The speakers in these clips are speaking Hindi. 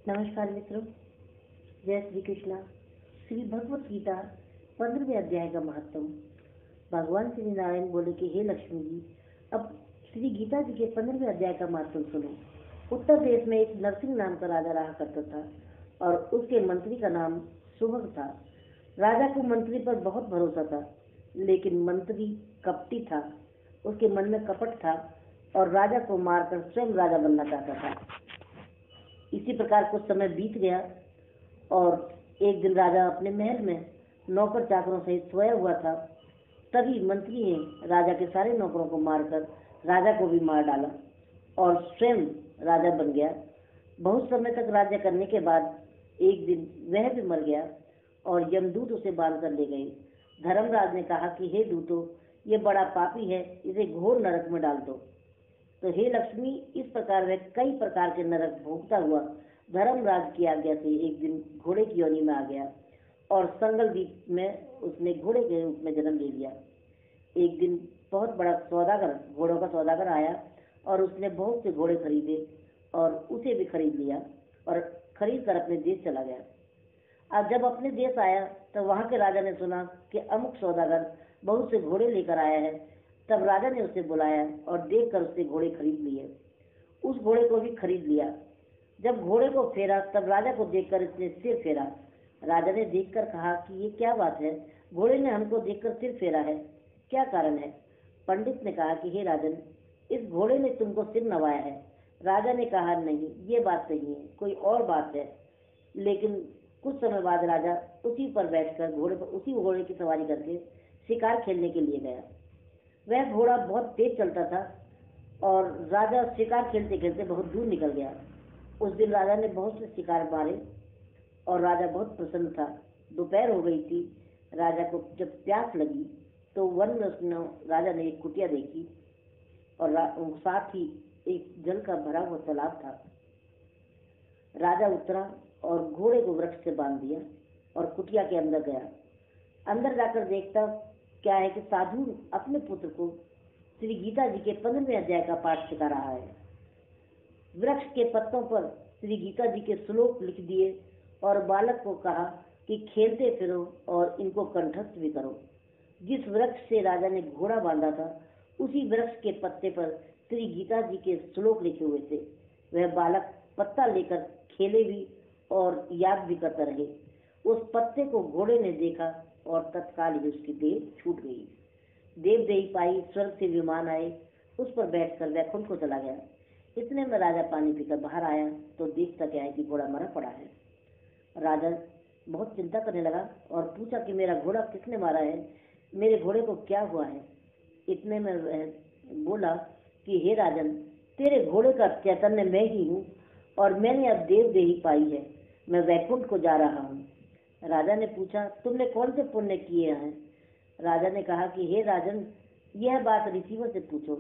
नमस्कार मित्रों, जय श्री कृष्णा। श्री भगवत गीता 15वें अध्याय का महत्व। भगवान श्री नारायण बोले कि हे लक्ष्मी जी, अब श्री गीता जी के 15वें अध्याय का महत्व सुनो। उत्तर देश में एक नरसिंह नाम का राजा रहा करता था और उसके मंत्री का नाम सुभग था। राजा को मंत्री पर बहुत भरोसा था, लेकिन मंत्री कपटी था। उसके मन में कपट था और राजा को मारकर स्वयं राजा बनना चाहता था। इसी प्रकार कुछ समय बीत गया और एक दिन राजा अपने महल में नौकर चाकरों सहित सोया हुआ था। तभी मंत्री ने राजा के सारे नौकरों को मारकर राजा को भी मार डाला और स्वयं राजा बन गया। बहुत समय तक राज्य करने के बाद एक दिन वह भी मर गया और यमदूत उसे बांध कर ले गए। धर्मराज ने कहा कि हे दूतों, ये बड़ा पापी है, इसे घोर नरक में डाल दो। तो हे लक्ष्मी, इस प्रकार वह कई प्रकार के नरक भोगता हुआ धर्मराज की आज्ञा से एक दिन घोड़े की योनि में आ गया और संगल द्वीप में उसने घोड़े के रूप में जन्म ले लिया। एक दिन बहुत बड़ा सौदागर, घोड़ों का सौदागर आया और उसने बहुत से घोड़े खरीदे और उसे भी खरीद लिया और खरीद कर अपने देश चला गया। अब जब अपने देश आया तो वहां के राजा ने सुना कि अमुक सौदागर बहुत से घोड़े लेकर आया है। तब राजा ने उसे बुलाया और देखकर उससे घोड़े खरीद लिए। उस घोड़े को भी खरीद लिया। जब घोड़े को फेरा तब राजा को देखकर इसने सिर फेरा। राजा ने देखकर कहा कि ये क्या बात है, घोड़े ने हमको देखकर सिर फेरा है, क्या कारण है? पंडित ने कहा कि हे राजन, इस घोड़े ने तुमको सिर नवाया है। राजा ने कहा नहीं, ये बात नहीं है, कोई और बात है। लेकिन कुछ समय बाद राजा उसी पर बैठकर उसी घोड़े की सवारी करके शिकार खेलने के लिए गया। वह घोड़ा बहुत तेज चलता था और राजा शिकार खेलते खेलते बहुत दूर निकल गया। उस दिन राजा ने बहुत से शिकार मारे और राजा बहुत प्रसन्न था। दोपहर हो गई थी। राजा को जब प्यास लगी तो वन में राजा ने एक कुटिया देखी और साथ ही एक जल का भरा हुआ तालाब था। राजा उतरा और घोड़े को वृक्ष से बांध दिया और कुटिया के अंदर गया। अंदर जाकर देखता क्या है कि साधु अपने पुत्र को श्री गीता जी के 15वें अध्याय का पाठ सिखा रहा है। वृक्ष के पत्तों पर श्री गीता जी के श्लोक लिख दिए और बालक को कहा कि खेलते फिरो और इनको कंठस्थ भी करो। जिस वृक्ष से राजा ने घोड़ा बांधा था उसी वृक्ष के पत्ते पर श्री गीता जी के श्लोक लिखे हुए थे। वह बालक पत्ता लेकर खेले भी और याद भी करता रहे। उस पत्ते को घोड़े ने देखा और तत्काल ही उसकी देह छूट गई। देव देही पाई, स्वर्ग से विमान आए, उस पर बैठकर वैकुंठ को चला गया। इतने में राजा पानी पीकर बाहर आया तो देखता क्या है कि घोड़ा मरा पड़ा है। राजा बहुत चिंता करने लगा और पूछा कि मेरा घोड़ा किसने मारा है, मेरे घोड़े को क्या हुआ है? इतने में वह बोला कि हे राजन, तेरे घोड़े का चैतन्य मैं ही हूँ और मैंने अब देव देही पाई है, मैं वैकुंठ को जा रहा हूँ। राजा ने पूछा तुमने कौन से पुण्य किए हैं? राजा ने कहा कि हे राजन, यह बात ऋषियों से पूछो।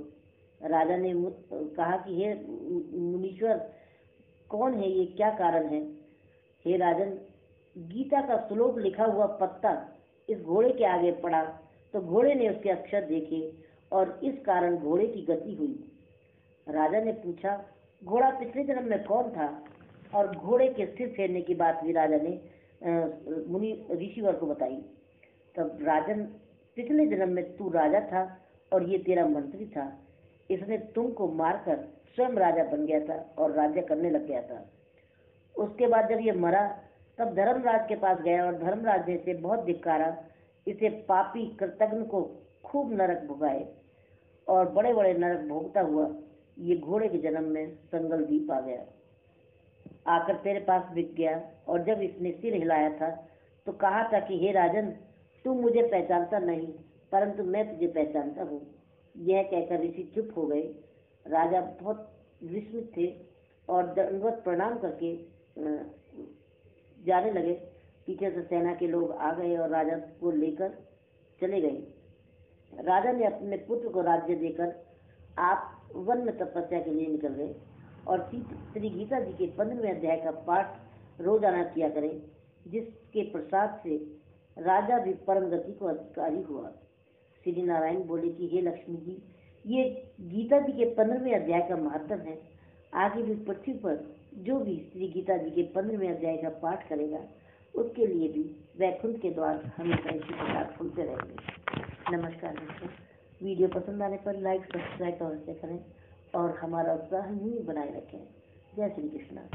राजा ने कहा कि हे मुनीश्वर, कौन है ये, क्या कारण है? हे राजन, गीता का श्लोक लिखा हुआ पत्ता इस घोड़े के आगे पड़ा तो घोड़े ने उसके अक्षर देखे और इस कारण घोड़े की गति हुई। राजा ने पूछा घोड़ा पिछले जन्म में कौन था? और घोड़े के सिर फेरने की बात भी राजा ने मुनि ऋषिवर को बताई। तब राजन, पिछले जन्म में तू राजा था और ये तेरा मंत्री था। इसने तुमको मारकर स्वयं राजा बन गया था और राज्य करने लग गया था। उसके बाद जब ये मरा तब धर्मराज के पास गया और धर्मराज ने इसे बहुत धिक्कारा। इसे पापी कृतघ्न को खूब नरक भुगाए और बड़े बड़े नरक भोगता हुआ ये घोड़े के जन्म में संगल द्वीप आ गया, आकर तेरे पास बिक गया। और जब इसने सिर हिलाया था तो कहा था कि हे राजन, तू मुझे पहचानता नहीं परंतु मैं तुझे पहचानता हूँ। यह कहकर ऋषि चुप हो गए। राजा बहुत विस्मित थे और दंडवत प्रणाम करके जाने लगे। पीछे से सेना के लोग आ गए और राजा को लेकर चले गए। राजा ने अपने पुत्र को राज्य देकर आप वन में तपस्या के लिए निकल गए और श्री गीता जी के 15वें अध्याय का पाठ रोजाना किया करें, जिसके प्रसाद से राजा भी परम गति को अधिकारी हुआ। श्री नारायण बोले कि हे लक्ष्मी जी, ये गीता जी के 15वें अध्याय का महत्व है। आगे भी पृथ्वी पर जो भी श्री गीता जी के 15वें अध्याय का पाठ करेगा उसके लिए भी वैकुंठ के द्वार हमेशा इसी प्रकार खुलते रहेंगे। नमस्कार दोस्तों, वीडियो पसंद आने पर लाइक, सब्सक्राइब अवश्य करें और हमारा उत्साह यूं ही बनाए रखें। जय श्री कृष्णा।